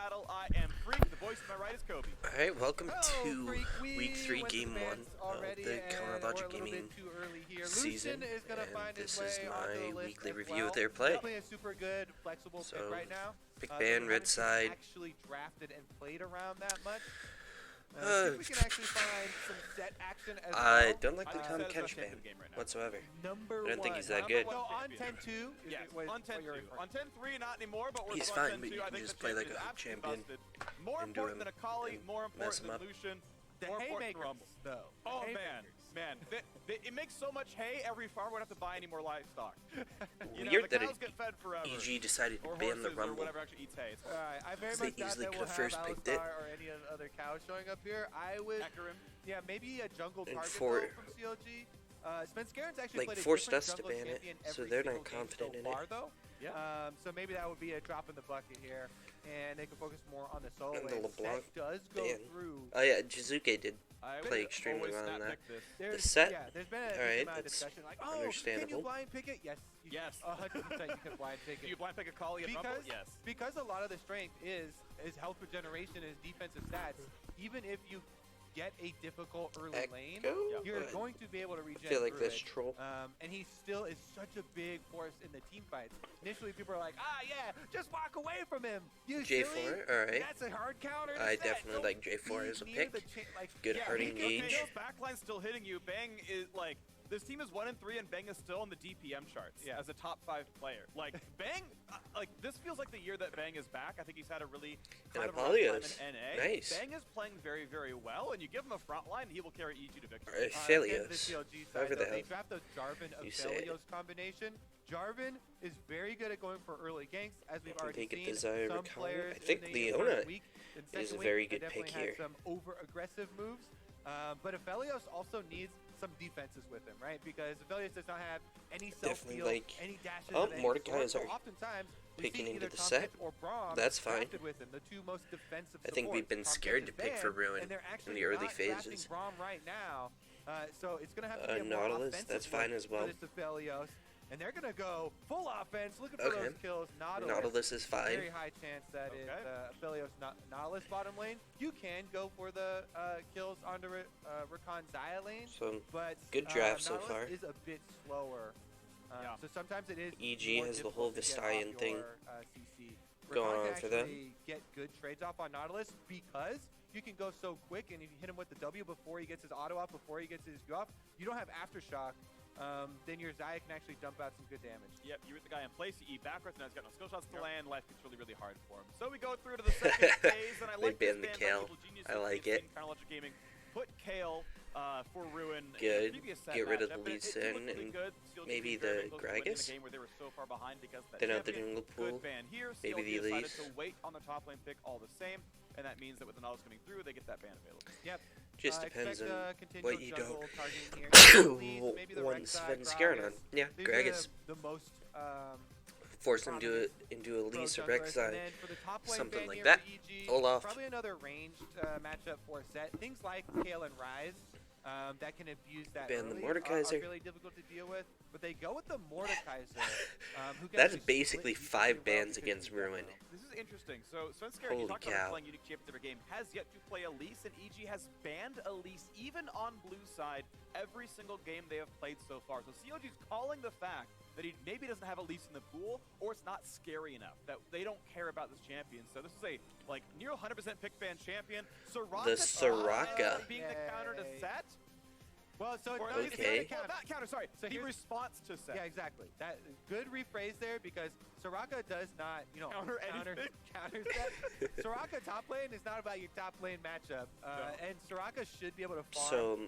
battle. I am Freak. The voice to my right is Kobe. Alright, welcome to Freak. Week 3, Game 1 of the Chronologic Gaming Gaming season. season, and this is my weekly review well. of their play. Definitely a super good, flexible So, pick right now. Big That Band, we Red haven't Side. actually drafted and played around that much. See if we can actually find some set action as I well. don't like the think Tom that is the Kench best band game right now. whatsoever. Number I don't think one. he's that good. So on 10-2, Yes, on 10-2. On 10-3, not anymore, but we're He's still on fine, but 10-2. you I can think just the play like champion a is hook absolutely champion busted. More and do important than him a Kali, and more mess important him than up. Lucian. The More important haymakers, than Rumble. though. Oh, The man. haymakers. It makes so much hay, every farmer won't have to buy any more livestock. Weird the that cows get fed forever. EG decided to Or ban the horses or Rumble. whatever actually eats hay. It's fine. I very Because they much doubt easily that could we'll have first have picked it. Alistar or any other cows showing up here. I would, Hecarim. yeah, maybe a jungle And target for- though from CLG. Spencer's actually Like, played a forced different us to jungle ban it, champion so every they're not single game confident so in it. far, though. Yeah. So maybe that would be a drop in the bucket here, and they can focus more on the solo And the lane. LeBlanc Set does go ban. through. Oh yeah, Jizuke did. I Play would extremely always well in snap that. pick this. There's, set? Yeah, there's been a Alright, decent amount of that's discussion like, oh, can you understandable. blind pick it? Yes. Yes. 100% you can blind pick Do it. you blind pick a Kali at Rumble? Yes. Because a lot of the strength is health regeneration, is defensive stats. Even if you get a difficult early lane, Echo? you're But going to be able to regen I feel like through this it. troll. And he still is such a big force in the team fights. Initially, people are like, yeah, just walk away from him. You J4, silly. alright. That's a hard counter. to I set. definitely Don't like J4 be as a near pick. the Good hard he engage. Bang's backline's still hitting you. Bang is like, this team is 1-3 and Bang is still in the DPM charts as a top 5 player. Like Bang, like this feels like the year that Bang is back. I think he's had a really kind of rough time in NA. Nice. Bang is playing very, very well, and you give him a front line, he will carry EG to victory. And the Aphelios. CLG side, However though, the they hell draft the Jarvan you say it. Aphelios combination. Jarvan is very good at going for early ganks, as we've I already think it seen. desire Some recovery. players I think in the Leona first week and is a second very week, good definitely pick had here. some over-aggressive moves. But Aphelios also needs some defenses with him, right? Because Aphelios does not have any Definitely self-heal, like- any dashes Oh, of any Mordecai's sort. So are oftentimes, we picking see into either the Tom set. Kench or Braum That's fine. drafted with him, the two most defensive I think we've supports. been Tom scared Kench to is pick for banned, Ruin and they're in actually the early not drafting phases. Braum right now. So it's going to have to be a more Nautilus, offensive that's fine look as well. for this Aphelios. And they're going to go full offense, looking for Okay. those kills. Nautilus is fine. Very high chance that is Aphelios Nautilus bottom lane. You can go for the kills onto Rakan Xayah lane, So but good draft so Nautilus far. is a bit slower. So sometimes it is EG more has the whole difficult to get Vistallion off thing your, CC. going Rakan on can for them. actually get good trades off on Nautilus because you can go so quick, and if you hit him with the W before he gets his auto off, before he gets his Q off, you don't have aftershock. Then your Xayah can actually dump out some good damage. Yep, you hit the guy in place, you eat backwards, and now he's got no skill shots to land. Life gets really, really hard for him. So we go through to the second phase, and I They like this banned the ban by Kale. Evil Genius. I like it. Chronologic Gaming put Kale for Ruin. Good. Previous set Get rid of matchup, the and Lee it Sin looked really and good. CLG maybe was very, very the close to winning Gragas. the game where they were so far behind because of that Then out the champion. jungle pool. Good ban here. Maybe CLG the decided Elise. to wait on the top lane pick all the same, and that means that with the Nautilus coming through, they get that ban available. Yep. Just depends on what you don't maybe the want Rek'Sai, Sven on. Yeah, These Gragas. are the most Force him into a Elise or junglers. And Rek'Sai. then for the top lane Something ban like here that. for EG, Olaf. probably another ranged matchup for a set. Things like Kale and Ryze that can abuse that Ban the early Mordekaiser. are really difficult to deal with. But they go with the Mordekaiser. Who can That's actually basically split 5 really well bans because against he's got Ruin. This is interesting. So Svenskar, Holy you talked cow. about playing unique champions every game, has yet to play Elise, and EG has banned Elise even on blue side every single game they have played so far. So CLG is calling the fact that he maybe doesn't have Elise in the pool, or it's not scary enough, that they don't care about this champion. So this is a like near 100% pick ban champion. The Soraka. Being the counter to set. Well, so Or no, at least Okay. well, not counter, sorry. So he here's- responds to set. Yeah, exactly. That good rephrase there because Soraka does not, Counter anything. counter set. Soraka top lane is not about your top lane matchup, and Soraka should be able to farm So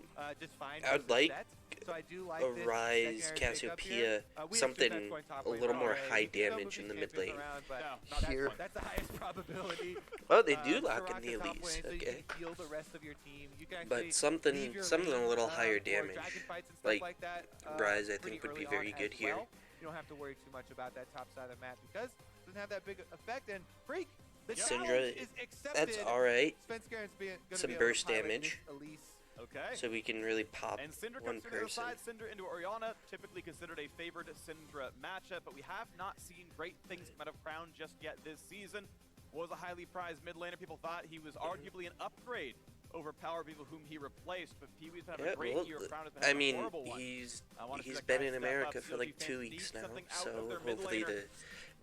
just fine. I would versus like set. So I do like a this Ryze, secondary pickup here. Cassiopeia, We something assume that's going top a lane little more already. high You can go damage move in the these mid lane. champions around, but No, not that Here. one. that's the highest probability. Oh, they do lock in Soraka the top Elise. lane, so you Okay. can heal the rest of your team. You can actually But something leave your a lane, little higher for damage. dragon fights and stuff like that, Ryze, I pretty think, would be early very on good as here. well. You don't have to worry too much about that top side of the map because it doesn't have that big effect. And Freak, the Syndra, challenge is accepted. That's alright. Svenskar going to Some be able burst to pilot damage. this Elise. Okay. So we can really pop And Syndra one comes through to the person. side, Syndra into Orianna, typically considered a favored Syndra matchup, but we have not seen great things come out of Crown just yet this season. was a highly prized mid laner. People thought he was arguably an upgrade over power people whom he replaced, but Pee-wee's been having a great year. Crown has been having a horrible one. He's been in America for like 2 weeks now, so hopefully the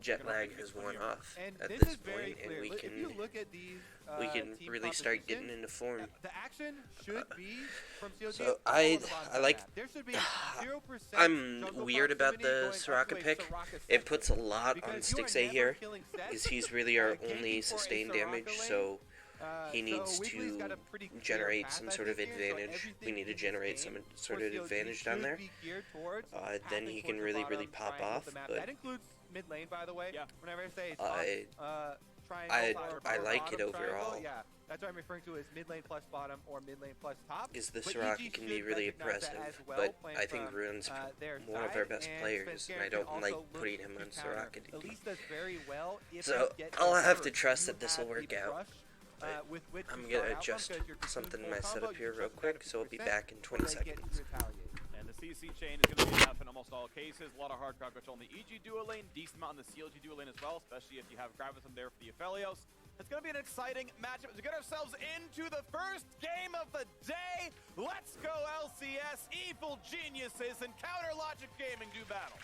jet lag has worn off at this point, and we can really start getting into form. The action should be from CLG. So I like. There should be 0% I'm jungle weird about the proximity Soraka going pick. up to a Soraka It second. puts a lot on Because you are Stixay never here, killing Seth, because he's really our ganking only for a sustained Soraka damage, lane. so he needs Wiggly's got to a pretty clear generate path, some I sort of think, here, so advantage. We everything need to in this generate game some sort for of CLG advantage down should there. be geared towards Then passing he towards can the really bottom pop triangle off, of the map. but That includes mid lane, by the way. Yeah. Whenever I say it's on, triangle or I like it bottom triangle, overall. yeah, that's what I'm referring to as mid lane plus bottom or mid lane plus top. Is the But Soraka EG can be should really recognize that impressive, as well, but playing I think from, Ruin's their one of side, our best and players, and I Spencer don't can like also look putting him to on counter. Soraka to Elise does very well if So they get I'll the have to first. trust You that this will have work the out. brush, with which I'm to gonna start out from, adjust 'cause your something in full my combo, setup you here can real trust quick, so I'll be 90% back in 20 before they get seconds. to retaliate. And the CC chain is going to be enough in almost all cases. A lot of hard coverage on the EG duo lane, decent amount on the CLG duo lane as well, especially if you have Graviton there for the Aphelios. It's going to be an exciting matchup as we get ourselves into the first game of the day. Let's go LCS, Evil Geniuses, and Counter Logic Gaming do battle.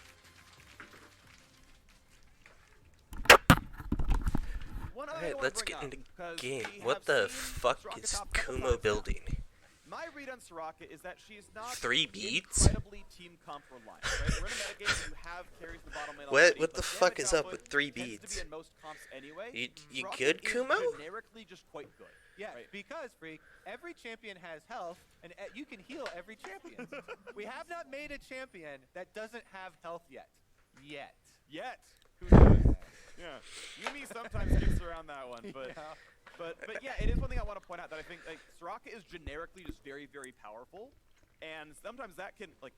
Alright, let's get into game. What the fuck is Kumo building? My read on Soraka is that she's not 3 beats? incredibly team comp reliant, right? We're in a metagame where you have carries in the bottom lane What already, the but fuck damage is up output with 3 tends to beats? be in most comps anyway. You Soraka good, is Kumo? generically just quite good. Yeah, Right. because, Freak, every champion has health, and you can heal every champion. We have not made a champion that doesn't have health yet. Yet. Who knows? Yeah. Yumi sometimes gets around that one, but Yeah. but yeah, it is one thing I want to point out that I think like Soraka is generically just very, very powerful. And sometimes that can, like,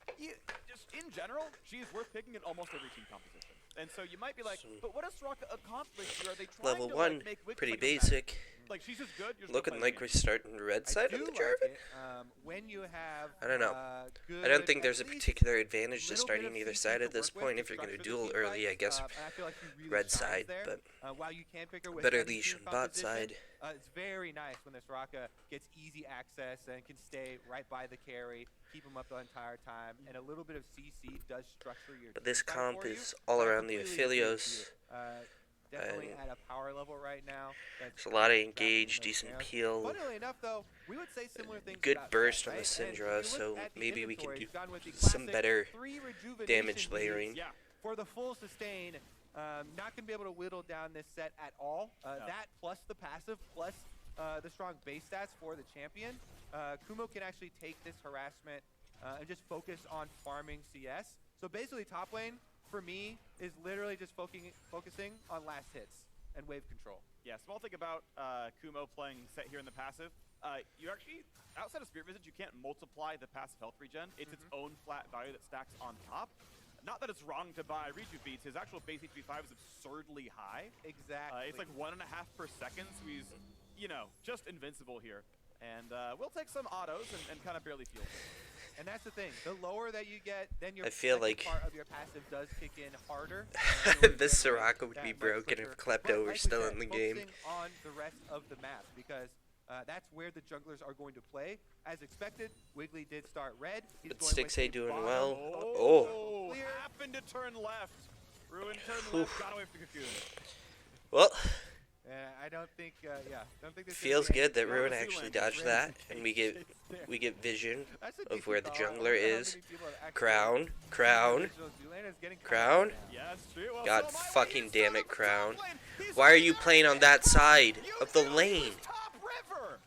just in general, she is worth picking in almost every team composition. And so you might be like, but what does Soraka accomplish here? Are they trying Level to 1, like, make Wicked pretty like a meta? basic. Like, she's just good. You're just Looking gonna like play we're starting the red side I of do the like Jarvan? it, when you have I don't know. good, I don't think there's a at least particular advantage to little starting bit of either CC side to at this work with point. to If you're going to structure the duel team early, I fights, guess and I feel like she really red shines side, there. but While you can pick her with better any leash team on bot composition, side. it's very nice when the Soraka gets easy access and can stay right by the carry, keep him up the entire time, and a little bit of CC does structure your But this team fight comp for you. is all I around the completely agree with Aphelios. you. Definitely and at a power level right now. There's a lot of engage, decent peel. Funnily enough, though, we would say similar things Good about burst Seth, on the right? And if Syndra, you so look at the maybe we can inventory, do he's gone with the some classic better 3 rejuvenation damage beads layering. Yeah. for the full sustain. Not going to be able to whittle down this set at all. No. That plus the passive plus the strong base stats for the champion. Kumo can actually take this harassment and just focus on farming CS. So basically top lane, for me, is literally just focusing on last hits and wave control. Yeah, small thing about Kumo playing set here in the passive. You actually, outside of Spirit Visage, you can't multiply the passive health regen. It's its own flat value that stacks on top. Not that it's wrong to buy Reju beats. His actual base HP 5 is absurdly high. Exactly. It's like 1.5 per second, so he's, you know, just invincible here. And we'll take some autos and kind of barely feel it. And that's the thing. The lower that you get, then your I feel second like part of your passive does kick in harder. this Soraka would be broken if Klepto were still in the game. Focusing on the rest of the map because that's where the junglers are going to play. As expected, Wiggly did start red. He's But going with Stixay a doing bottom well. Oh, clear. happened to turn left. Ruin turned left, got away from the cocoon. Well, I don't think, don't think this feels is good that Well, Ruin let's see actually when dodged Ruin that, takes and we it get vision That's a of decent where the call. I jungler wonder how is. many people have actually- Crown, Crown, Original Zoolander is getting Crown. now. Yeah, that's true. Well, God so am I. fucking He's damn still it, up the Crown. top lane. He's Why are still you up playing on there. that side You of the knew he lane? was top river.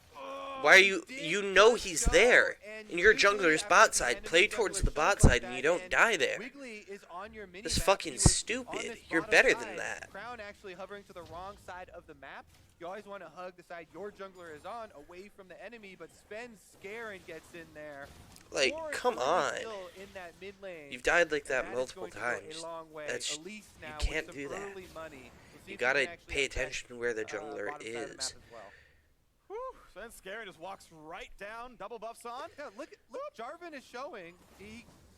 Why are you? Did You know just he's go, there, and and your usually jungler's after bot the side. enemy Play jungler towards the shows bot like side, that, and you don't and die there. Wiggly is on your mini This map. fucking He was stupid. on this You're bottom better side. than that. Crown actually hovering to the wrong side of the map. You always want to hug the side your jungler is on, away from the enemy, but Spen's scare and gets in there. Like, Forrest come Wiggly on. still in that mid lane. You've died like and that is multiple going to go a times. long way. That's- Elise you now can't with do some that. early money. We'll see You if he gotta can actually pay affect, attention to where the jungler bottom side of the map is. as well. Whew, Sven Scary just walks right down, double buffs on. Yeah, look, Jarvan is showing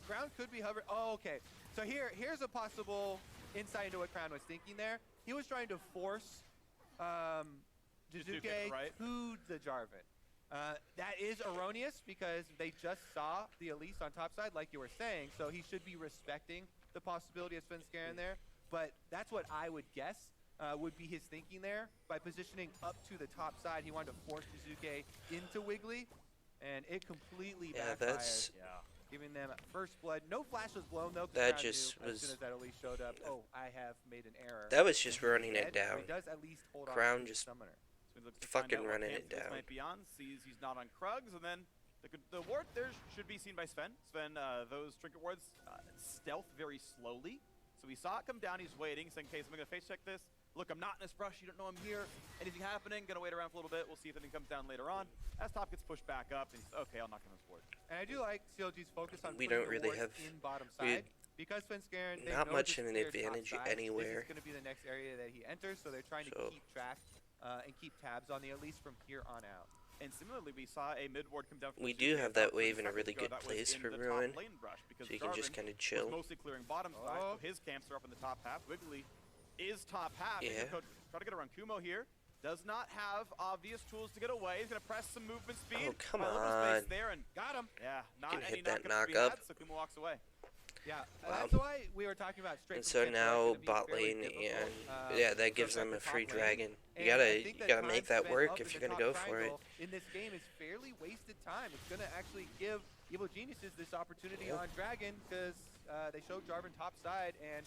Crown could be hovering. Oh, okay. So here's a possible insight into what Crown was thinking there. He was trying to force Jizuke right to the Jarvan. That is erroneous because they just saw the Elise on top side, like you were saying, so he should be respecting the possibility of Svenskeren there. But that's what I would guess would be his thinking there. By positioning up to the top side, he wanted to force Jizuke into Wiggly, and it completely backfired. Giving them first blood. No flash was blown though. That just was. As soon as that Elise showed up, oh, I have made an error. That was just running it down. He does at least hold Crown on to just summoner. fucking running it down. Might be on. Sees he's not on Krugs, and then the ward there should be seen by Sven. Sven, those trinket wards stealth very slowly. So he saw it come down. He's waiting. So in case I'm gonna face check this. Look, I'm not in this brush. You don't know I'm here. Anything happening? Gonna wait around for a little bit. We'll see if anything comes down later on. As top gets pushed back up, and he's okay. I'll knock him on this board. And I do like CLG's focus on we don't really have in bottom side because Svenskeren not much of an advantage anywhere. This is going to be the next area that he enters, so they're trying to keep track and keep tabs on the Elise from here on out. And similarly, we saw a mid ward come down. We do have that wave in a really good place for Ruin, so you can just kind of chill. Mostly clearing bottom side, so his camps are up in the top half. Wiggly is top half. Yeah. Try to get around Kumo here. Does not have obvious tools to get away. He's going to press some movement speed. Oh, come on. There and got him. Yeah, not any hit that knock up. So Kumo walks away. Yeah, wow. That's why we were talking about straight. And so now bot lane, and yeah, that gives them a free dragon. You gotta make that work if you're gonna go for it. In this game is fairly wasted time. It's gonna actually give Evil Geniuses this opportunity on Dragon because they showed Jarvan top side, and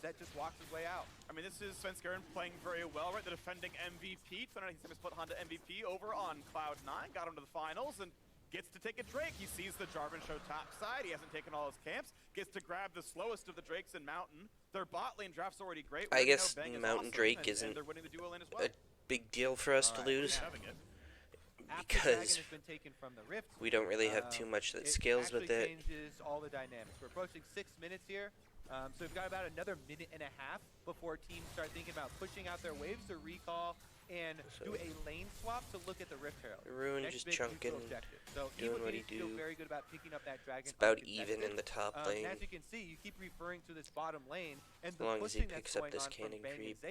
Set just walks his way out. I mean, this is Svenskeren playing very well, right? The defending MVP. 2019 split Honda MVP over on Cloud9, got him to the finals, and gets to take a Drake. He sees the Jarvan show top side. He hasn't taken all his camps. Gets to grab the slowest of the Drakes in Mountain. Their bot lane draft's already great. I guess Mountain Drake and isn't they're winning the duo lane as well. a big deal for us to lose. Because we don't really have too much that scales with it. Changes all the dynamics. We're approaching 6 minutes here, so we've got about another minute and a half before teams start thinking about pushing out their waves to recall and do a lane swap to look at the Rift Herald. Ruin just chunking, so doing what he do. Feel very good about picking up that dragon. It's about even in the top lane. As you can see, you keep referring to this bottom lane, and as long as he picks up this cannon creep.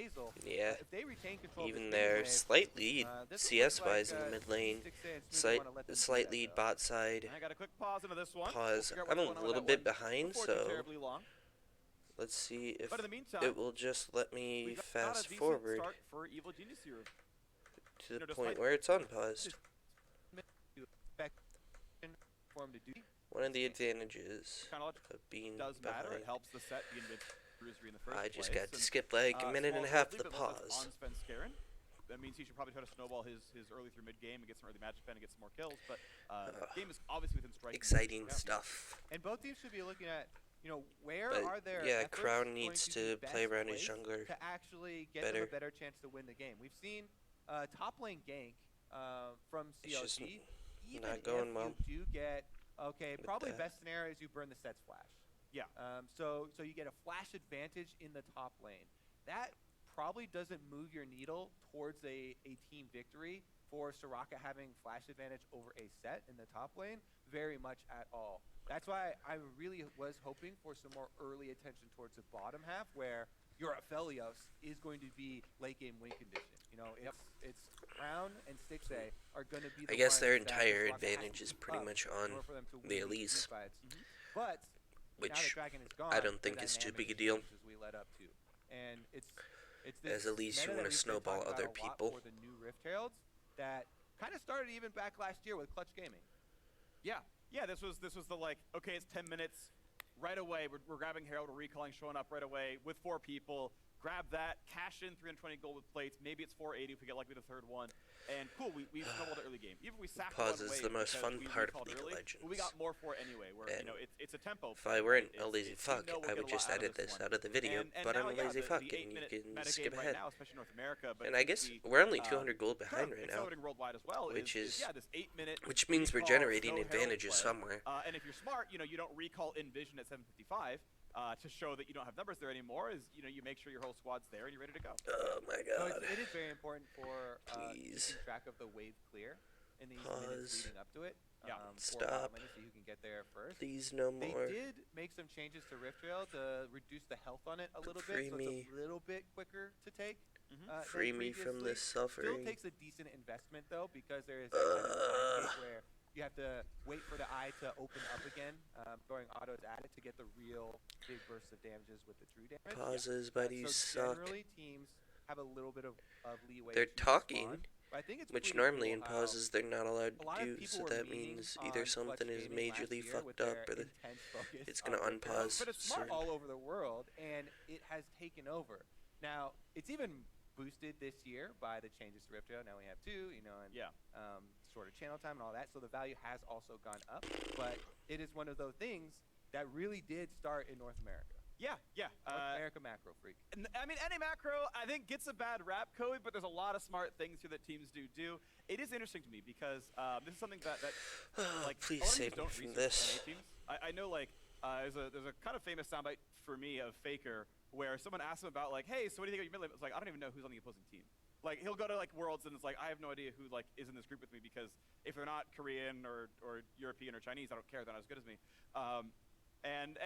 Yeah, if they retain control even there, slight lead CS-wise in the mid lane, slight lead bot side. I got a quick pause into this one. I'm a little bit behind, so let's see if it will just let me fast forward to the point where it's unpaused. One of the advantages of being behind. I just got to skip like a minute and a half of the pause. That means he should probably try to snowball his early through mid game and get some early match and get some more kills. But game is obviously within strike. Exciting stuff. And both teams should be looking at, where but are there? Yeah, Crown needs to play around his jungler to actually get them a better chance to win the game. We've seen top lane gank from CLG. Even not going if well. You do get probably best scenario is you burn the Set's flash. Yeah. So you get a flash advantage in the top lane. That probably doesn't move your needle towards a team victory for Soraka having flash advantage over a Set in the top lane very much at all. That's why I really was hoping for some more early attention towards the bottom half where your Aphelios is going to be late game win condition. It's Crown and Stixxay are going to be the I guess their entire advantage is pretty much on the Elise. But which gone, I don't think is too big a deal. We led up to. And it's as Elise, you want to snowball other people. For the new Rift Heralds that kind of started even back last year with Clutch Gaming. Yeah, this was the okay, it's 10 minutes. Right away, we're grabbing Herald, we're recalling, showing up right away with 4 people. Grab that, cash in 320 gold with plates. Maybe it's 480 if we get lucky with the third one. And cool, we snowballed the early game. Even if we sacked pause is the most fun part of League of Legends. We got more for it anyway. Where it's a tempo. If I weren't a lazy fuck, I would just edit this out of the video. But I'm a lazy fuck, and you can skip ahead. Now, especially North America, but and I guess we're only 200 gold behind right now, worldwide as well, which this 8-minute. Which means we're generating advantages somewhere. And if you're smart, you don't recall Envision at 755. To show that you don't have numbers there anymore is, you make sure your whole squad's there and you're ready to go. Oh my god. So it is very important for keeping track of the wave clear in these minutes leading up to it. Stop. So you can get there first. Please no more. They did make some changes to Rift Rail to reduce the health on it a little bit, so it's a little bit quicker to take. Free me from this suffering. Still takes a decent investment though, because there is that kind of time gate where you have to wait for the eye to open up again, throwing autos at it to get the real big bursts of damages with the true damage. Pauses, buddies so suck. Generally, teams have a little bit of leeway. They're talking, but I think it's which pretty normally cool in pauses they're not allowed to do, so that memeing means either something is majorly fucked up or it's going to unpause. But it's smart all over the world, and it has taken over. Now, it's even boosted this year by the changes to Rift. Now we have 2, and shorter channel time and all that, so the value has also gone up. But it is one of those things that really did start in North America. Yeah. North America macro freak. I mean, any macro, I think, gets a bad rap, Cody, but there's a lot of smart things here that teams do. It is interesting to me because this is something that like, please save me from this. I know, like, there's a kind of famous soundbite for me of Faker where someone asks him about, like, hey, so what do you think of your mid lane? It's like, I don't even know who's on the opposing team. Like, he'll go to, like, Worlds, and it's like, I have no idea who, like, is in this group with me, because if they're not Korean or European or Chinese, I don't care. They're not as good as me. And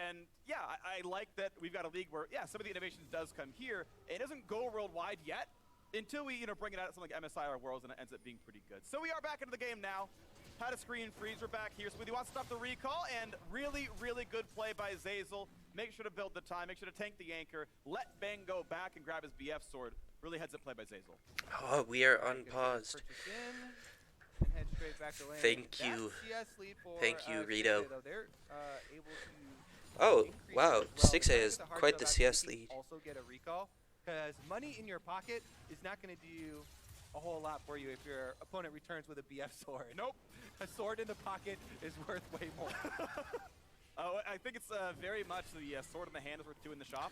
yeah, I like that we've got a league where, yeah, some of the innovations does come here. It doesn't go worldwide yet until we, bring it out at something like MSI or Worlds, and it ends up being pretty good. So we are back into the game now. Had a screen freeze. We're back here. So we want to stop the recall, and really, really good play by Zeyzal. Make sure to build the time. Make sure to tank the anchor. Let Ben go back and grab his BF sword. Really heads up play by Zeyzal. Oh, we are unpaused. Thank you. Thank you, Rito. Oh, wow. 6A is quite the CS lead. Also get a recall, because money in your pocket is not going to do a whole lot for you if your opponent returns with a BF sword. Nope. A sword in the pocket is worth way more. I think it's very much the sword in the hand is worth 2 in the shop.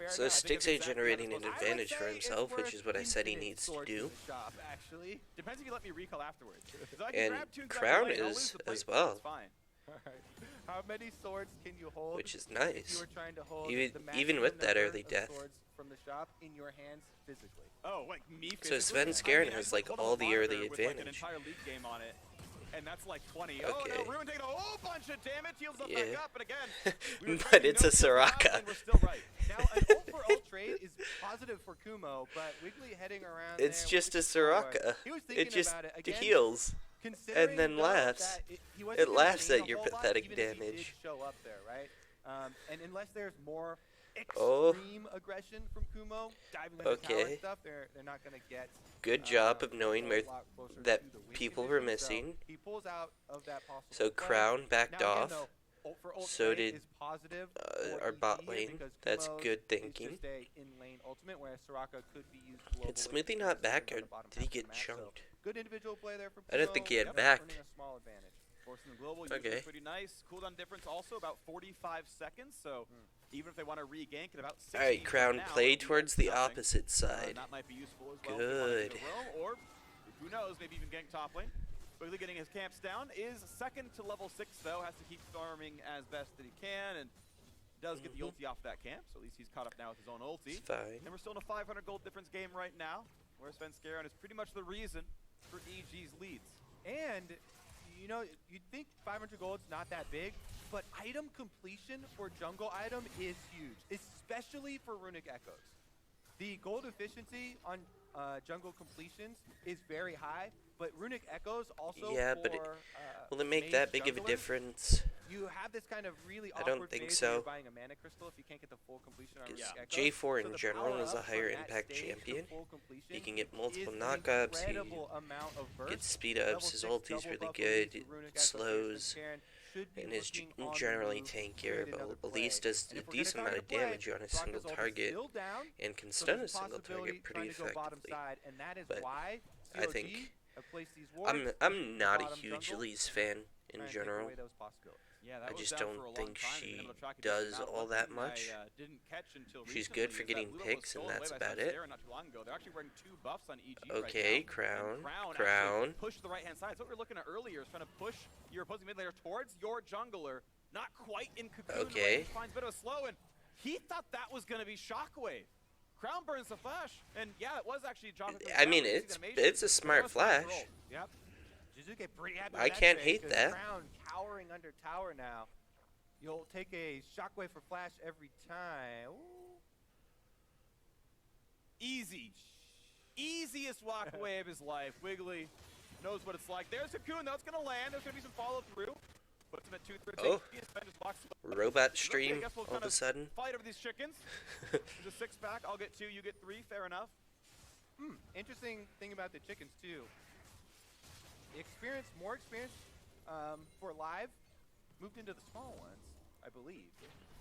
So Stixay generating an advantage for himself, which is what I said he needs to do. Shop, actually. Depends if you let me recall afterwards. And Crown is as well. How many swords can you hold? Which is nice. If you were trying to hold even with that early death. Swords from the shop in your hands physically. Oh, like me So physically? Sven Skaren has like all the early advantage. Like an entire league game on it. And that's like 20. Okay. Oh, no, Ruin taking a whole bunch of damage. Heals up back up. And again, but it's a Soraka. We're still right. Now, an ult for ult trade is positive for Kumo, but Wiggly heading around it's there just a Soraka. It just again, heals. And then laughs. It laughs at your pathetic damage. Show up there, right? And unless there's more extreme aggression from Kumo, diving into tower and stuff, they're not going to get. Good job of knowing where that people were missing. So he pulls out of that possible so Crown backed off. So did our bot lane. That's good thinking. Did Smoothie not back, or did he get chunked? Good individual play there from I don't think he had backed. Forcing the global, okay. Pretty nice. Cooldown difference also about 45 seconds, so even if they want to regank at about 60. Alright, Crown, play towards the opposite side. That might be useful as well. Good. Or, who knows, maybe even gank top lane. Quickly getting his camps down. Is second to level 6, though. Has to keep farming as best that he can, and does get the ulti off that camp, so at least he's caught up now with his own ulti. It's fine. And we're still in a 500 gold difference game right now, where Sven Skaren is pretty much the reason for EG's leads. And, you'd think 500 gold's not that big, but item completion for jungle item is huge, especially for Runic Echoes. The gold efficiency on jungle completions is very high, but Runic Echoes also will it make that big of a difference? You have this kind of really I don't think so. You're buying a mana crystal if you can't get the full completion on Runic Echoes. J4 in general is a higher impact champion. He can get multiple knockups, he gets speed ups, his ulti's really good, it slows, and is generally tankier, but at least does a decent amount of damage on a single target, and can stun a single target pretty effectively. But I think I'm not a huge Elise fan in general. I just don't think she does all that much. She's good for getting picks, and that's about it. Okay, Crown. Push to the right hand side. So what we were looking at earlier is trying to push your opposing mid laner towards your jungler. Not quite in cocoon. Okay. Finds a bit of a slow, and he thought that was going to be Shockwave. Crown burns the flash, and yeah, it was actually John. I mean, it's a smart flash. Yep. Pretty happy I can't hate that. Crown cowering under tower now. You'll take a shockwave for flash every time. Ooh. Easy. easiest walk away of his life. Wiggly knows what it's like. There's Cocoon, though. It's going to land. There's going to be some follow-through. Puts him at 2/3. Oh, robot stream all of a sudden. Fight over these chickens. There's a 6-pack. I'll get 2, you get 3. Fair enough. Interesting thing about the chickens, too. More experience for live moved into the small ones, I believe.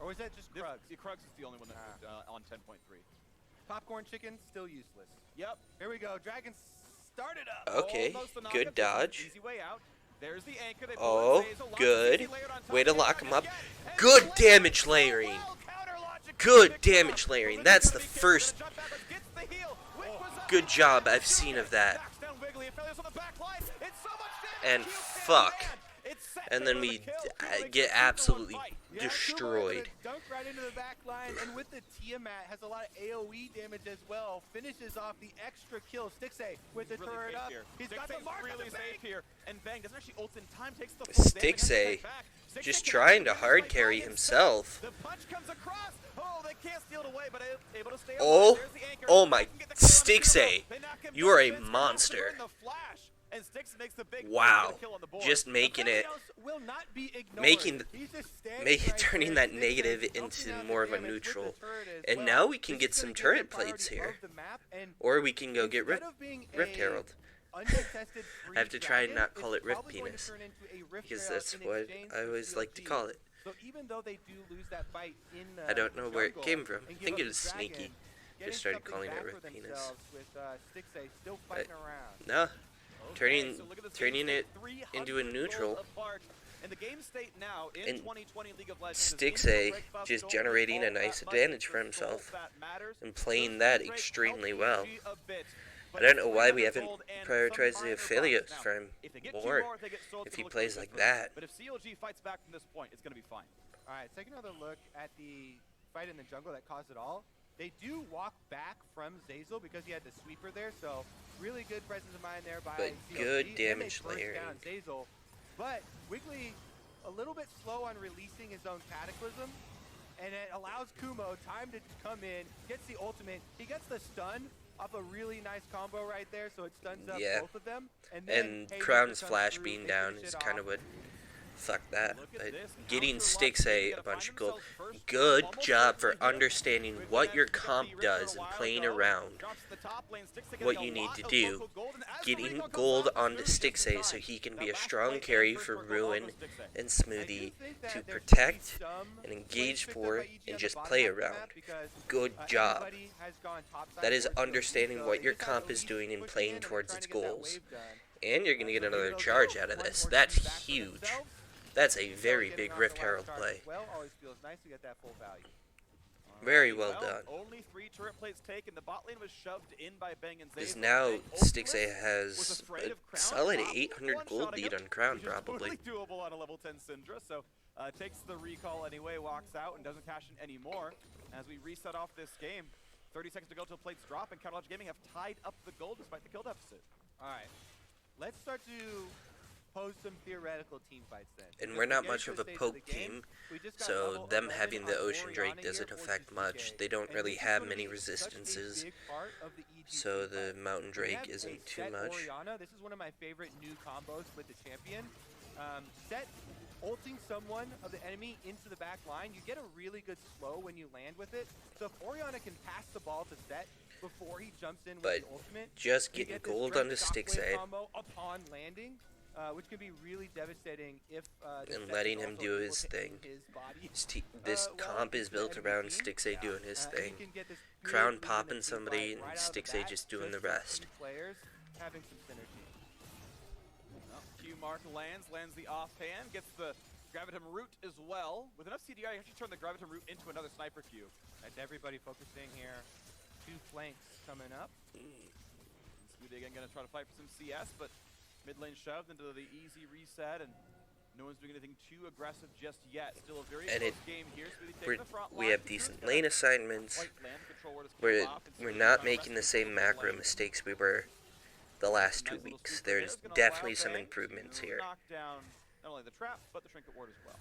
Or was that just Krugs? Krugs is the only one that moved on 10.3. Popcorn chicken, still useless. Yep. Here we go. Dragons started up. Okay, good dodge. Easy way out. There's the anchor. They oh, good. Way to lock him up. Good damage layering. Good damage layering. That's the first good job I've seen of that. And fuck. And then we get absolutely destroyed. Dunk right into the back line, and with the Tiamat has a lot of AoE damage as well. Finishes off the extra kill. Stixxay with the turret up. He's got the mark really on the safe here, and Bang doesn't actually ult in time. Takes the Stixxay just trying to hard carry himself. The punch comes across. Oh, they can't steal it away, but able to stay. Oh my, Stixxay, you are a monster. And Stixx makes the big wow, kill on the board. just making it, turning that negative into more of a neutral. And now we can get some turret plates here, or we can go get Rift Herald. I have to try and not call it Rift Penis, because that's what I always like to call it. So even though they do lose that fight in I don't know where it came from. I think it was Sneaky. Just started calling it Rift Penis. But no. Turning it into a neutral, and Stixxay just generating a nice advantage for himself and playing that extremely well. I don't know why we haven't prioritized the affiliates for him more if he plays like that. But if CLG fights back from this point, it's going to be fine. Alright, take another look at the fight in the jungle that caused it all. They do walk back from Zeyzal because he had the sweeper there, so really good presence of mind there by CLG. Good damage layering. Zeyzal. But Wiggly a little bit slow on releasing his own Cataclysm, and it allows Kumo time to come in, gets the ultimate. He gets the stun off a really nice combo right there, so it stuns up both of them. And then Crown's flash being down is kind of what... Fuck that. But getting Stixxay a bunch of gold. Good job for understanding what your comp does and playing around what you need to do. Getting gold onto Stixxay so he can be a strong carry for Ruin and Smoothie to protect and engage for and just play around. Good job. That is understanding what your comp is doing and playing towards its goals. And you're going to get another charge out of this. That's huge. That's a very big Rift Herald play. Very well done. Only 3 turret plates taken. The bot lane was shoved in by Bang and Zeyzal. Because now Stixxay has a solid 800 gold lead on Crown, probably. Totally doable on a level 10 Syndra, so takes the recall anyway, walks out, and doesn't cash in anymore. As we reset off this game, 30 seconds to go till plates drop, and CLG Gaming have tied up the goal despite the kill deficit. All right, let's start to pose some theoretical team fights then. And we're not much of a poke team, so them having the Ocean Drake doesn't affect much. They don't really have many resistances, so the Mountain Drake isn't too much. This is one of my favorite new combos with the champion. Set ulting someone of the enemy into the back line, you get a really good slow when you land with it. So if Orianna can pass the ball to Set before he jumps in with the ultimate, just getting gold on the Stixxay upon landing. Which could be really devastating if and letting him do his thing. This comp is built around Stixxay doing his thing. Crown popping somebody and Stixxay just doing the rest. Having some synergy. Q mark lands the offhand, gets the Gravitum Root as well. With enough CDI, you actually turn the Gravitum Root into another sniper Q. That's everybody focusing here. 2 flanks coming up. Smoothie again going to try to fight for some CS, but mid lane shoved into the easy reset, and no one's doing anything too aggressive just yet. Still a very close game here. We have decent lane assignments. We're not making the same macro mistakes we were the last 2 weeks. There's definitely some improvements here. Knock down not only the trap, but the trinket ward as well.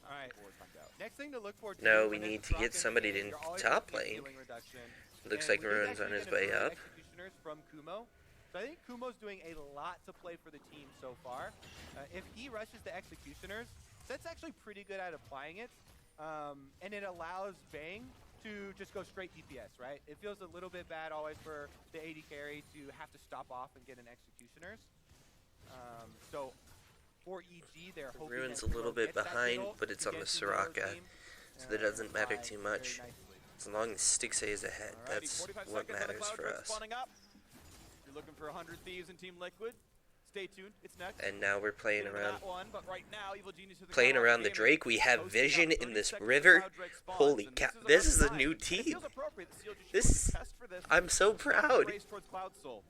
All right. Next thing to look for. No, we need to get somebody in top lane. Looks like Ruin's on his way up. executioners from Kumo. So I think Kumo's doing a lot to play for the team so far. If he rushes the executioners, that's actually pretty good at applying it. And it allows Bang to just go straight DPS, right? It feels a little bit bad always for the AD carry to have to stop off and get an executioners. So for EG, they're hoping Ruin's a that little Kumo bit gets that behind, middle but it's on the against Kumo's Soraka, team, so that doesn't matter applies too very much. nicely. As long as Stixay is ahead, Alrighty, that's 45 what seconds on the matters Cloud for Drake us. spawning up. If you're looking for 100 Thieves in Team Liquid, stay tuned. It's next. And now we're playing Get into around. that one, but right now, Evil Genius is Playing Call Out around the Gaming, Drake, we have posting vision up in 30 this seconds river. Cloud Drake spawns, Holy and cow! this This is is a about new time. It team. feels appropriate that CLG should This, test for this. I'm so proud. Race towards Cloud Soul.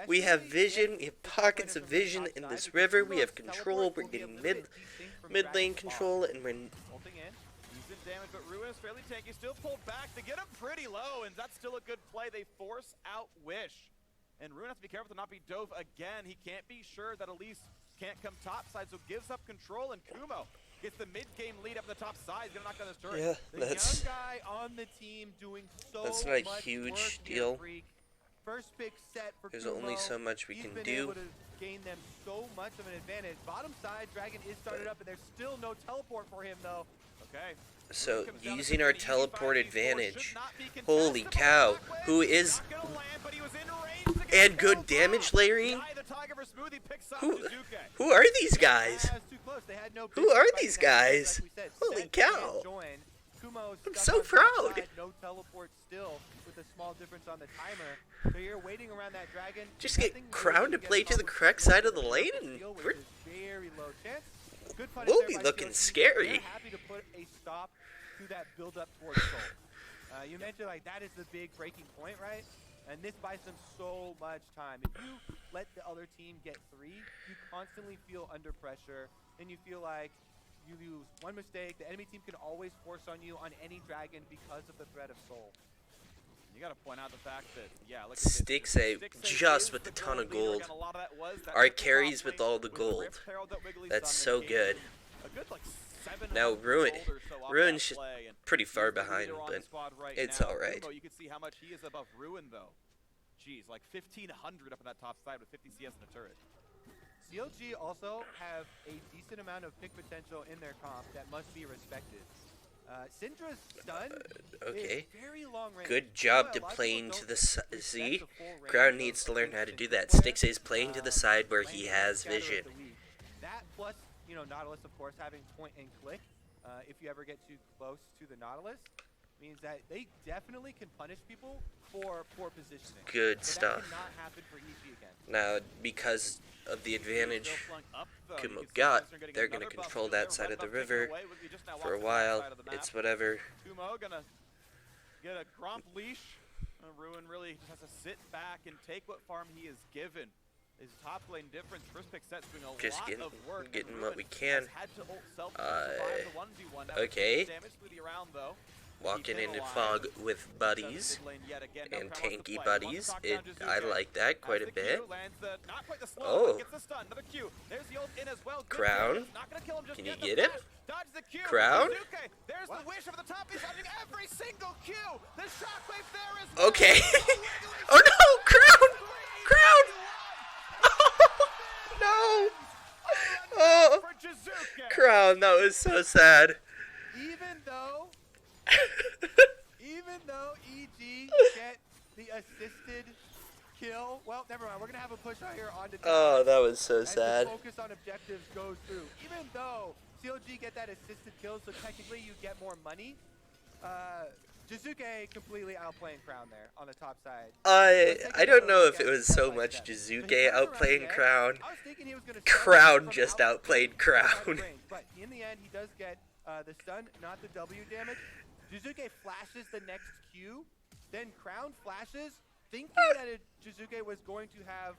We have Especially vision, if we have the pockets top of laner vision from the in top this side, river, because we have Kumo's control, teleport we're will be a getting little bit desync from mid lane Dragon's spawn. control, and we're Ulting in. Decent damage, but Ruin is fairly tanky. Still pulled back to get him pretty low, and that's still a good play. They force out Wish. And Ruin has to be careful to not be dove again. He can't be sure that Elise can't come top side, so gives up control, and Kumo gets the mid-game lead up the top side. He's gonna knock down this turret. Yeah, The that's young guy on the team doing so that's not a much huge work here, deal. Freak. First pick set for There's Kumo. only so much we He's can been do. able to gain them so much of an advantage. Bottom side, Dragon is started up, and there's still no teleport for him though. Okay. So Comes down to using our 50, teleport 5v4 advantage. should not be contested, Holy but cow! Blackwing Who is not gonna land, but he was in range to get and the good kill damage off. layering? The eye of the tiger for Smoothie picks up Who Suzuki. who are these guys? That was too close. They had no Who business are fighting these that game, guys? like we said. Holy Set cow. and join. Kumo I'm stuck so on top proud. side, no teleport still with a small difference on the timer. So you're waiting around that dragon. Just get Nothing really Crown to can get play to the public correct support side of for the lane, and steal, which we're- is very low chance. Good punish we'll there be by looking CLG. scary. They're happy to put a stop to that build up towards Soul. You mentioned like that is the big breaking point, right? And this buys them so much time. If you let the other team get 3, you constantly feel under pressure, and you feel like you lose one mistake. The enemy team can always force on you on any dragon because of the threat of Soul. You gotta point out the fact that, yeah, look at Stixay this. just is with the a ton of leader. gold. Again, a lot of that was that Our triple carries top with lane all the with gold. Rift Herald that Wiggly's That's done so that good. came a good, like, 700 Now Ruin, gold or so off Ruin's that just play, and pretty far he's the behind, leader on but the squad right it's now. alright. Kumo, you can see how much he is above Ruin, though. Jeez, like 1,500 up on that top side with 50 CS in the turret. CLG also have a decent amount of pick potential in their comp that must be respected. Syndra's stun okay. is very long range. Good job You know, a lot of playing people to don't the respect see. the full range Crown of needs to learn how to abilities do in that. Syndra. Stixay's playing to the side where he Landing has Shatter of vision. the Weak. That plus, you know, Nautilus, of course, having point and click. If you ever get too close to the Nautilus, means that they definitely can punish people for poor positioning. Good So stuff. that cannot happen for EG again. Now, because of the advantage Still flung up, though. Kumo You can see got, Western getting they're going to another buff control to their that side red of the buff taken river away. Wiggly just now for a walks to the while. side of the map. It's whatever. Kumo gonna get a Gromp leash. Ruin really just has to sit back and take what farm he is given. His top lane difference, first pick set's doing a Just lot getting- of work. getting and what Ruin we can. has had to survive the 1v1. Now okay. Damage through the round, though. Walking Keep him into alive. fog with buddies Mid lane yet again. Now and Crown wants to tanky play. buddies. Wants to knock down I Jizuke. like that quite a Has the bit. Q, lands the, not quite the slow, Oh. but gets the stun. Another Q. There's the ult in as well. Good Crown. damage. Not gonna kill him just Can yet. you The get it? flash. Dodge the Q. Crown? Jizuke. There's the wish over the top. He's dodging every single Q. The shockwave there is well. Okay. Wiggly Oh no! Crown! Crown! No! Oh, for Jizuke. Crown, that was so sad. Even though EG get the assisted kill, well, never mind. We're gonna have a push out here onto Oh, that was so as sad. the focus on objectives goes through. Even though CLG get that assisted kill, so technically you get more money. Jizuke completely outplaying Crown there on the top side. I don't know if it was so Step by much step. So he Jizuke turns around outplaying again. Crown. I was thinking he was gonna Crown from just outside outplayed Crown. range, but in the end, he does get the stun, not the W damage. Jizuke flashes the next Q, then Crown flashes, thinking that Jizuke was going to have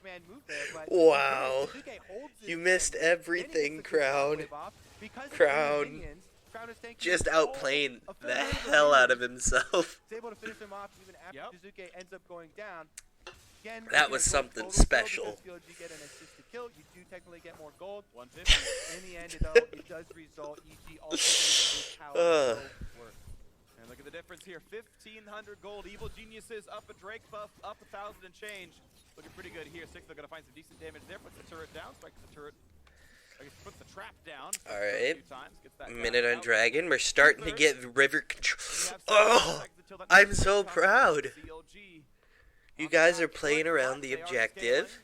command move there, but Wow. Jizuke holds his You missed end, then he everything, gets the good Crown. shockwave off. Because of Crown. the minions, Crown is taking Just all outplaying a the fair amount of hell out of damage. himself. He's able to finish him off even after Yep. Jizuke ends up going down. Again, That you was get something total kill special. because you get an assisted kill. You do technically get more gold. 150. In the end, though, it does result EG also getting the power of work. And look at the difference here. 1,500 gold. Evil Geniuses up a Drake buff, up 1,000 and change. Looking pretty good here. Six, they're going to find some decent damage there. Puts the turret down. Strikes the turret. I guess puts the trap down. All right. Minute on out. Dragon. We're starting to get river control. Oh, I'm so proud. CLG. You guys are playing around the objective.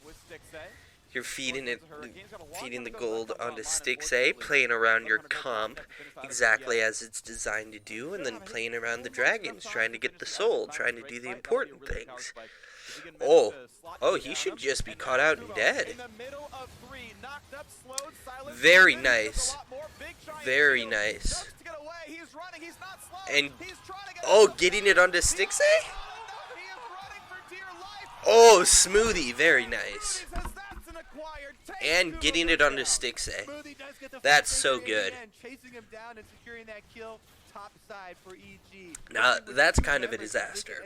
You're feeding the gold onto Sticks A, playing around your comp exactly as it's designed to do, and then playing around the dragons, trying to get the soul, trying to do the important things. Oh, he should just be caught out and dead. Very nice. Very nice. And, getting it onto Sticks A? Oh, Smoothie, very nice. And getting it onto Sticks A. That's so good. Now, that's kind of a disaster.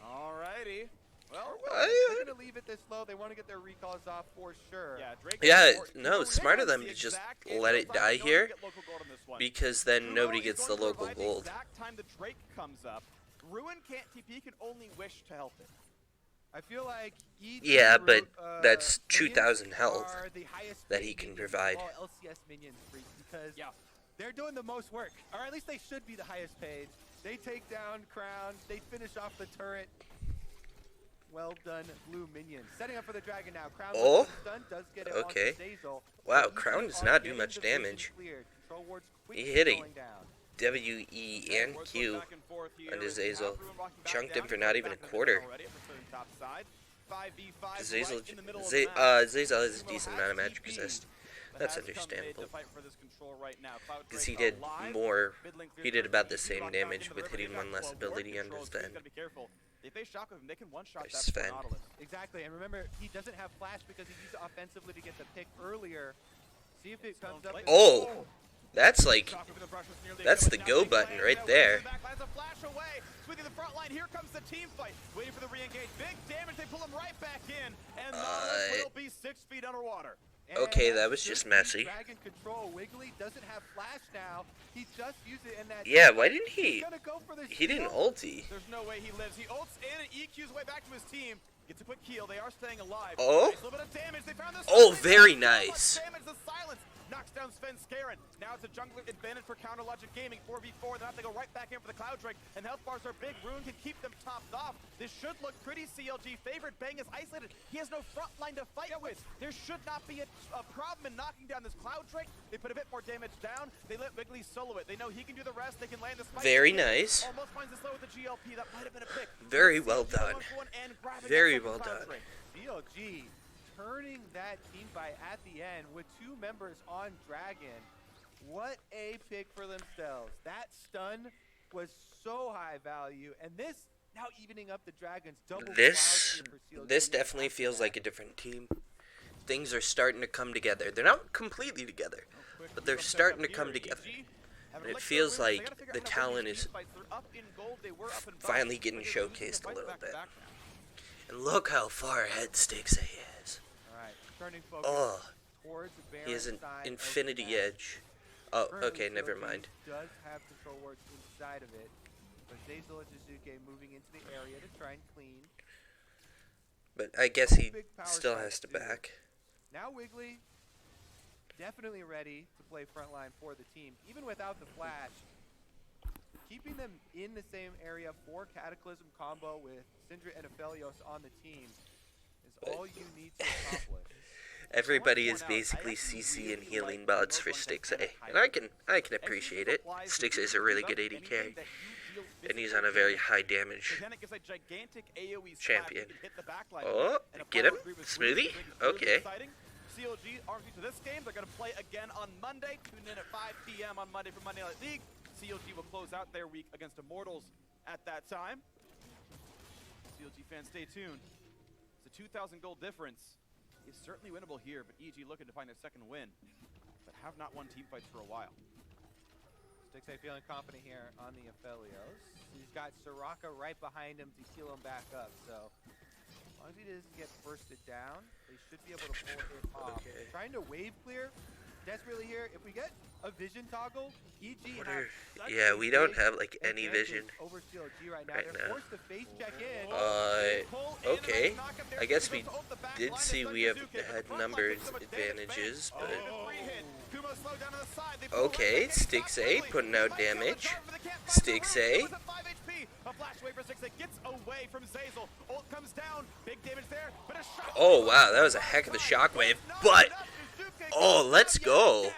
Alrighty. Well, they're going to leave it this low. They want to get their recalls off for sure. Yeah, no, it's smart of them to just let it die here, because then nobody gets the local gold. Exact time the Drake comes up, Ruin can't TP, can only wish to help it. I feel like yeah, but that's 2,000 health that he can provide. LCS minions because they're doing the most work, or at least they should be the highest paid. They take down Crown, they finish off the turret. Well done, blue minions. Setting up for the dragon now. Crown does get it okay. Zazel. Wow, Crown does not do much damage. He hit a W, E, and Q onto Zazel. Chunked him for not even a quarter. Zazel has a decent amount of magic resist. That's understandable. Because he did more, he did about the same damage with hitting one less ability under Sven. There's Sven. Exactly, and remember, he doesn't have flash because he used it offensively to get the pick earlier. See if it comes up. Oh! That's like, that's the go button right there. Swinging the front line, here comes the team fight. Waiting for the re-engage. Big damage, they pull him right back in. And will be 6 feet underwater. Okay, that was just messy. Dragon control. Wiggly doesn't have flash now. He just used it in that. Yeah, why didn't he? He didn't ulti. There's no way he lives. He ults in and EQ's way back to his team. Gets a quick heal. They are staying alive. Oh. Nice little bit of damage. They found this. Oh, very nice. Damage the silence. Knocks down Sven Skarin. Now it's a jungler advantage for Counter Logic Gaming. 4v4. They have to go right back in for the Cloud Drake. And health bars are big. Ruin can keep them topped off. This should look pretty CLG favored. Bang is isolated. He has no front line to fight with. There should not be a problem in knocking down this Cloud Drake. They put a bit more damage down. They let Wiggly solo it. They know he can do the rest. They can land the spike. Very nice. Almost finds the slow with the GLP. That might have been a pick. Very well done. Very well done. CLG turning that team fight at the end with 2 members on Dragon. What a pick for themselves. That stun was so high value, and this now evening up the Dragons. This definitely feels like a different team. Things are starting to come together. They're not completely together, but they're starting to come together. And it feels like the talent is finally getting showcased a little bit. And look how far ahead Sticks A is. Oh, he has an infinity edge. Oh, okay, never mind. Does have control words inside of it, but Zazel and Jizuke moving into the area to try and clean. But I guess he still has to back. Now Wiggly definitely ready to play frontline for the team, even without the flash. Keeping them in the same area for Cataclysm combo with Syndra and Aphelios on the team is all you need to accomplish. Everybody is basically CC and healing bots for Sticks A, and I can appreciate it. Sticks A is a really good AD carry, and he's on a very high damage champion. Oh, get him, Smoothie. Okay. CLG aren't new to this game. They're going to play again on Monday. Tune in at 5 p.m. on Monday for Monday Night League. CLG will close out their week against Immortals at that time. CLG fans, stay tuned. It's a 2,000 gold difference. Is certainly winnable here, but EG looking to find their second win, but have not won team fights for a while. Sticks A feeling confident here on the Aphelios. He's got Soraka right behind him to heal him back up, so as long as he doesn't get bursted down, they should be able to pull it off. Okay. Trying to wave clear, desperately here. If we get a vision toggle, EG yeah, we don't have like any vision over CLG right now. right They're now. forced to face check in. Okay. I guess we did see we had numbers advantages, but okay, Stix A putting out damage. Stix A. Oh wow, that was a heck of a shockwave, but oh, let's go.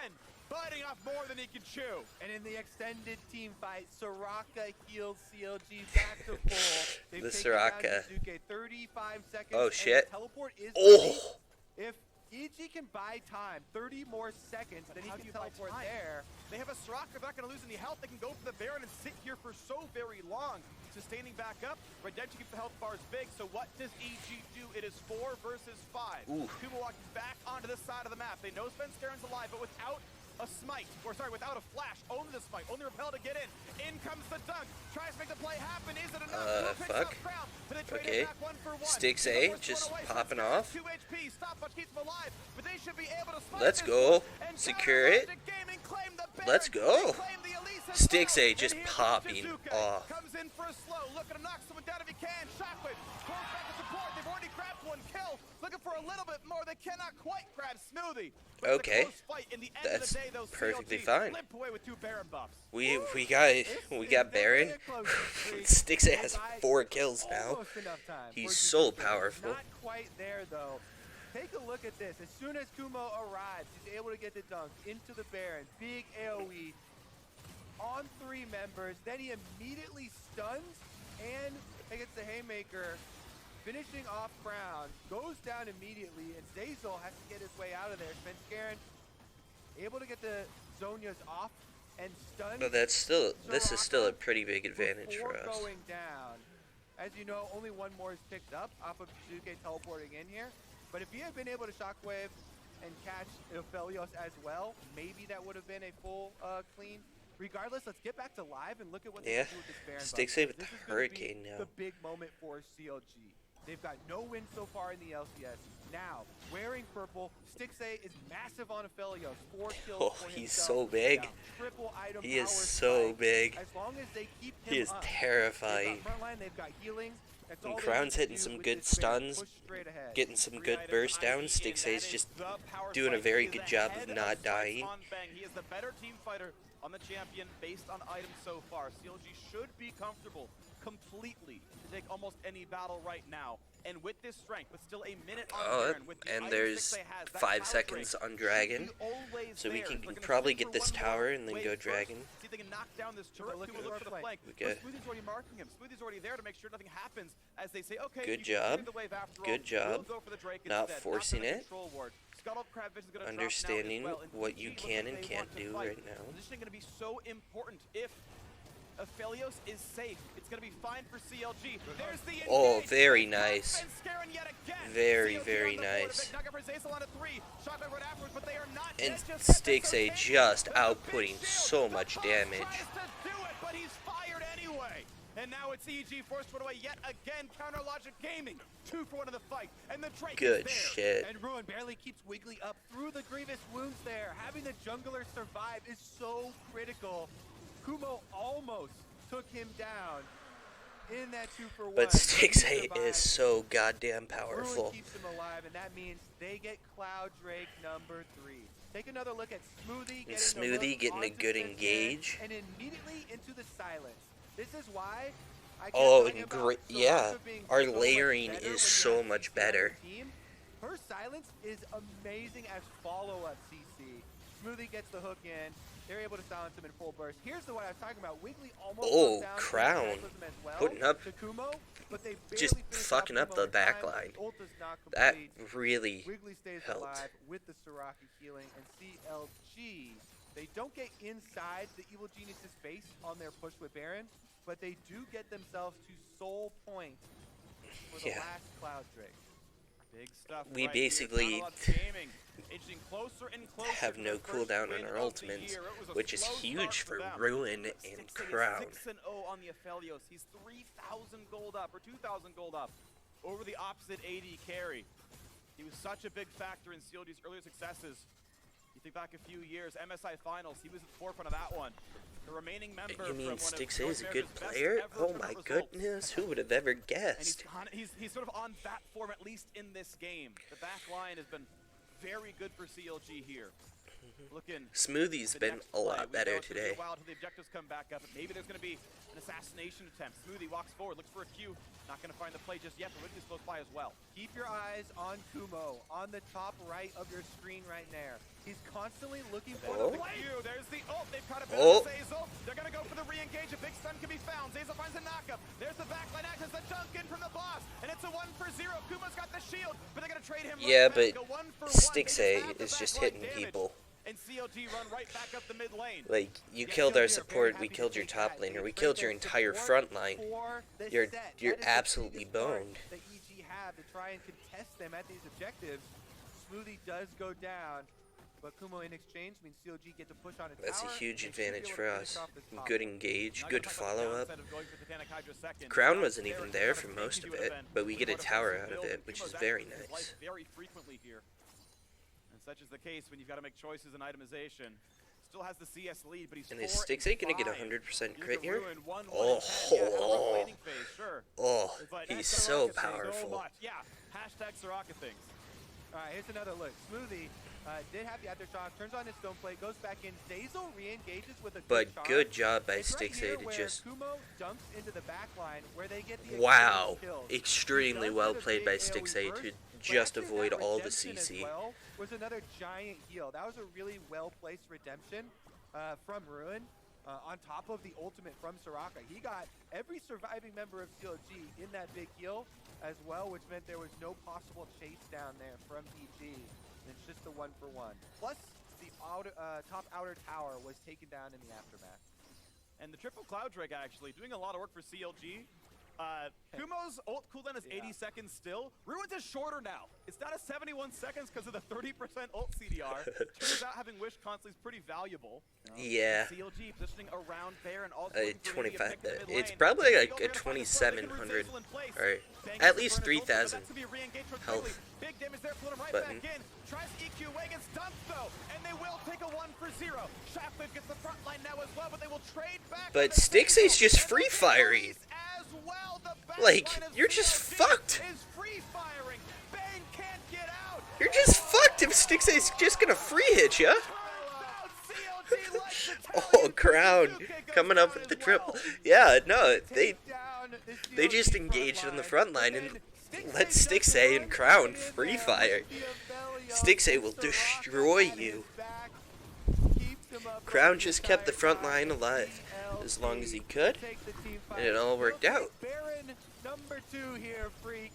Biting off more than he can chew. And in the extended team fight, Soraka heals CLG back to full. They've The taken Soraka. down Yuzuke, 35 seconds. Oh shit. Teleport is Oh. ready. If EG can buy time, 30 more seconds, then he can teleport there. They have a Soraka, they're not going to lose any health. They can go for the Baron and sit here for so very long. Sustaining back up. Redemption keeps the health bars big. So what does EG do? It is 4 versus 5. Kuba walks back onto this side of the map. They know Svenskaren's alive, but without a smite, or sorry, without a flash, only the smite, only repel to get in. In comes the dunk, tries to make the play happen. Is it enough? Fuck. Okay. Stix A just popping off. 2 HP, stop much keeps him alive, but they should be able to spot Let's this go. one. Secure it. Let's go. Stix A just And here's popping Shizuke. off. Comes in for a slow, looking to knock someone down if he can. Shockwave, pulls back to support. They've already grabbed one kill. Looking for a little bit more. They cannot quite grab Smoothie. But it's a Okay. close fight. In the end That's of the day, though, perfectly CLG fine. limp away with 2 Baron buffs. We got Baron. Stix A has 4 kills now. He's so powerful. Not quite there though. Take a look at this. As soon as Kumo arrives, he's able to get the dunk into the Baron. Big AoE on 3 members. Then he immediately stuns and gets the haymaker. Finishing off Crown, goes down immediately, and Zeyzal has to get his way out of there. Svenskeren able to get the Zhonya's off and stun. But this is still a pretty big advantage for us. Going down. As you know, only 1 more is picked up off of Shizuke teleporting in here. But if he had been able to shockwave and catch Aphelios as well, maybe that would have been a full clean. Regardless, let's get back to live and look at what they can do with this Baron buff. Stix A with This the is gonna be Hurricane now. the big moment for CLG. They've got no wins so far in the LCS. Now, wearing purple, Stix A is massive on Aphelios. 4 kills Oh, for he's himself. so big. Now, triple item He is power so spike. big. As long as they keep him He is up, terrifying. they've got frontline, they've got healing. That's all And they Crown's need to hitting do some with good this Baron. stuns, Push straight ahead. getting some good burst downs. Stix A is just doing a very good job of not dying. He is the better team fighter on the champion based on items so far. CLG should be comfortable completely to take almost any battle right now. And with this strength, but still a minute on Baron, with the and items there's Stix A has, that 5 power seconds break on Dragon, should be always so we there. can They're gonna probably shoot get for this one tower more and then wave go first, Dragon. see if they can knock down this turret. Look Look for the flank. We But get- Smoothie's already marking him. Smoothie's already there to make sure nothing happens as they say, okay, Good you can job. clear the wave after all. Good job. We'll go for the Drake Not instead. forcing Not for the it. control ward. Scuttle Crab Vision's gonna drop now as Understanding well, and what EG you looks can like and they can't want to do fight. right now. Positioning gonna be so important. If Aphelios is safe, it's gonna be fine for CLG. There's the Oh, engage. very They've got nice. Svenskeren yet again. Very, CLG very on the board. A nice. big nugget for Zeyzal on a 3. Shotgun right afterwards, but they are not And dead just yet. Stix A They're so just tanky. There's a big outputting shield. so The much boss damage. tries to do it, but he's fired anyway. And now it's EG forced one away yet again. Counter Logic Gaming. 2 for 1 in the fight. And the Drake Good is there. shit. And Ruin barely keeps Wiggly up through the grievous wounds there. Having the jungler survive is so critical. Kumo almost took him down in that 2-for-1. But Stix He A survived. is so goddamn Ruin powerful. keeps him alive, and that means they get Cloud Drake number 3. Take another look at Smoothie. And Smoothie getting a good engage. And immediately into the silence. This is why I kept Oh, talking and about great, Soraka yeah. being Our so much layering better is when so you have much CC on your better. team. Her silence is amazing as follow-up CC. Smoothie gets the hook in. They're able to silence him in full burst. Here's the one I was talking about. Wiggly almost Oh, goes down to Crown. Cataclysm as well, Putting up- to Kumo, but they just barely finish fucking off up Kumo the in time. back line. Ult is not That complete. really Wiggly stays helped. alive with the Soraka healing, and CLG, they don't get inside the Evil Genius's face on their push with Baron, but they do get themselves to soul point for the Yeah. last Cloud Drake. Big stuff. We right basically here. Counter Logic Gaming inching closer and closer have to no their first cooldown win on our of the ultimates, year. It was a which is slow huge start for them. Ruin But and Stix A is Crown. 6-0 on the Aphelios. He's 3,000 gold up, or 2,000 gold up, over the opposite AD carry. He was such a big factor in CLG's earlier successes. You think back a few years, MSI Finals, he was at the forefront of that one. The remaining member You mean from Stixxay is a good player? Oh my goodness, who would have ever guessed? And he's sort of on that form, at least in this game. The back line has been very good for CLG here. Smoothie's been a lot better today. A while till the objectives come back up. Maybe there's going to be an assassination attempt. Smoothie walks forward, looks for a Q. Not going to find the play just yet, but Ridley's close by as well. Keep your eyes on Kumo, on the top right of your screen right there. He's constantly looking for the Q. There's the ult. They've caught a bit of Zeyzal. They're going to go for the re-engage. A big stun can be found. Zeyzal finds a knockup. There's the backline access, the dunk in from the boss. And it's a 1-for-0. Kumo's got the shield, but they're going to trade him. Yeah, but Stixxay is just hitting people. And CLG run right back up the mid lane. Like, you killed our support, we killed your top laner, we killed your entire front line. You're absolutely boned. That EG have to try and contest them at these objectives. Smoothie does go down, but Kumo in exchange means CLG get to push on a tower. That's a huge advantage for us. Good engage, good follow-up. Crown wasn't even there for most of it, but we get a tower out of it, which is very nice. Very frequently here. Such is the case when you've got to make choices in itemization. Still has the CS lead, but he's and is Stixxay gonna get 100% crit here? Oh, he's so powerful. Yeah, hashtag Soraka things. All right, here's another look. Smoothie did have the aftershock, turns on his stone plate, goes back in. Zeyzal re-engages with a good job by Stixxay to just... Kumo dumps into the back line where they get the extremely well played by Stixxay to just avoid all the CC. Was another giant heal. That was a really well-placed redemption from Ruin on top of the ultimate from Soraka. He got every surviving member of CLG in that big heal as well, which meant there was no possible chase down there from EG. It's just the 1-for-1. Plus, the top outer tower was taken down in the aftermath. And the triple Cloud Drake actually doing a lot of work for CLG. Kumo's ult cooldown is 80 seconds still. Ruin's is shorter now. It's down to 71 seconds because of the 30% ult CDR. Turns out having Wish constantly is pretty valuable. Yeah. CLG positioning around there and also 25. It's probably like a 2,700 or at least 3,000 health button. Tries EQ away, gets dumped though, and they will take a 1-for-0. Shockwave gets the front line now as well, but they will trade back. But Stixxay's just free firing. Like, you're just fucked. You're just fucked if Stixxay's just gonna free hit ya. Oh, Crown coming up with the triple. Yeah, no, they just engaged on the front line and let Stixxay and Crown free fire. Stixxay will destroy you. Crown just kept the front line alive as long as he could, and it all worked out. Number 2 here, Freak,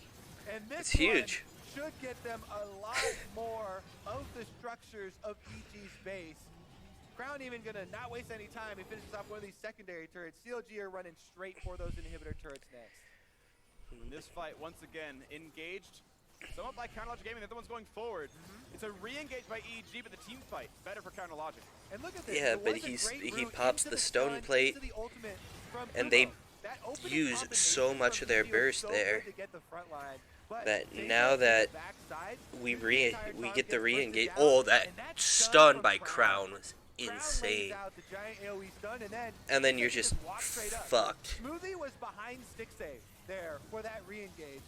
and this it's huge. Should get them a lot more of the structures of EG's base. Crown even gonna not waste any time. He finishes off one of these secondary turrets. CLG are running straight for those inhibitor turrets next. In this fight, once again, engaged somewhat by Counterlogic Gaming. The other one's going forward. It's a re-engage by EG, but the team fight better for Counterlogic. And look at this. Yeah, but he pops the stone plate, and they use so much of their burst there that now that we get the re-engage. Oh, that stun by Crown was insane. And then you're just fucked. Smoothie was behind Stixxay there for that re-engage.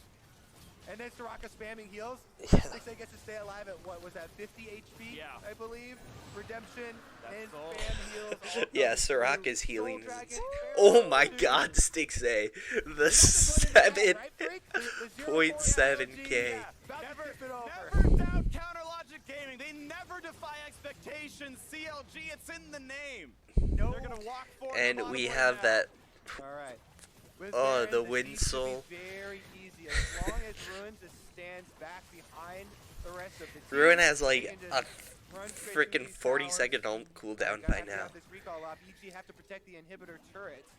And then Soraka spamming heals. Stixxay gets to stay alive at, what was that, 50 HP, yeah. I believe? Redemption, and spam heals. Yeah, Soraka's healing. Oh my god, Stixxay. The 7.7k. Yeah. Never doubt Counterlogic Gaming. They never defy expectations. CLG, it's in the name. No. They're gonna walk forward. And we have that. Alright. Oh, the wind soul. Very easy as long as Ruin just stands back behind the rest of the team. Ruin has like a freaking 40-second ult cooldown by now. This recall off. EG have to protect the inhibitor turrets.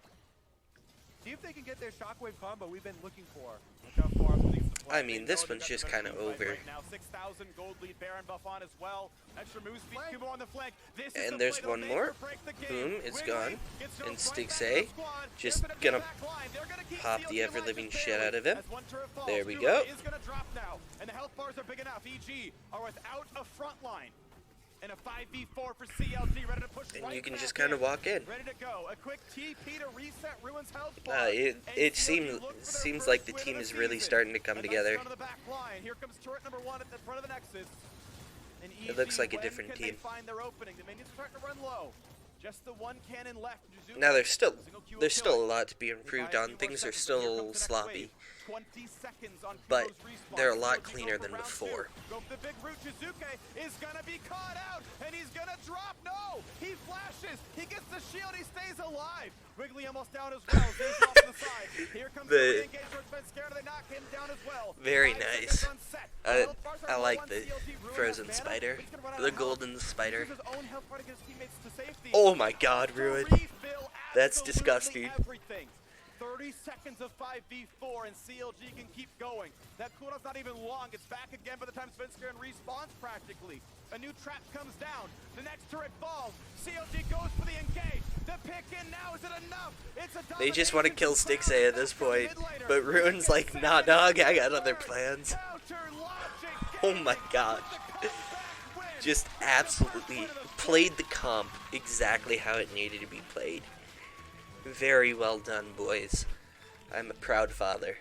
See if they can get their shockwave combo we've been looking for. I mean, this one's just kind of over. Right now, 6,000 gold lead, Baron buff on as well. Extra move speed, Kumo on the flank. And there's one more. Boom, it's gone. And Stixxay just gonna pop the ever-living shit out of him. There we go. And the health bars are big enough. EG are without a front line. And a 5v4 for CLG, ready to push And right you can back just kind of walk in. Ready to go. A quick TP to reset Ruin's health bar. It seems like the team is really starting to come together. On the back line. Here comes turret number 1 at the front of the Nexus. And It looks like a when different can team. They find their opening? The minions are starting to run low. Just the one cannon left. Now there's still a lot to be improved on. Things are still a little sloppy, 20 seconds on but Kumo's respawn. they're a lot CLG cleaner go for than round before. 2. Go for the big root. Jizuke is gonna be caught out, and he's gonna drop. No, he flashes. He gets the shield. He stays alive. Wiggly almost down as well. Zane's off to the side. Here comes the engage towards Scared. They knock him down as well. Very 5 nice. seconds on set. I like the frozen spider, the golden spider. Uses his own health bar to get his teammates to safety. Oh my God, Ruin. Refill That's absolutely disgusting. Everything. 30 seconds of 5v4 and CLG can keep going. That cooldown's not even long. It's back again by the time Svenskeren respawns practically. A new trap comes down. The next turret falls. CLG goes for the engage. The pick in now. Is it enough? It's a They just want to kill Stixay at this point, but Ruin's like, nah dog, I got other plans. Oh my God. Just absolutely played the comp exactly how it needed to be played. Very well done, boys. I'm a proud father.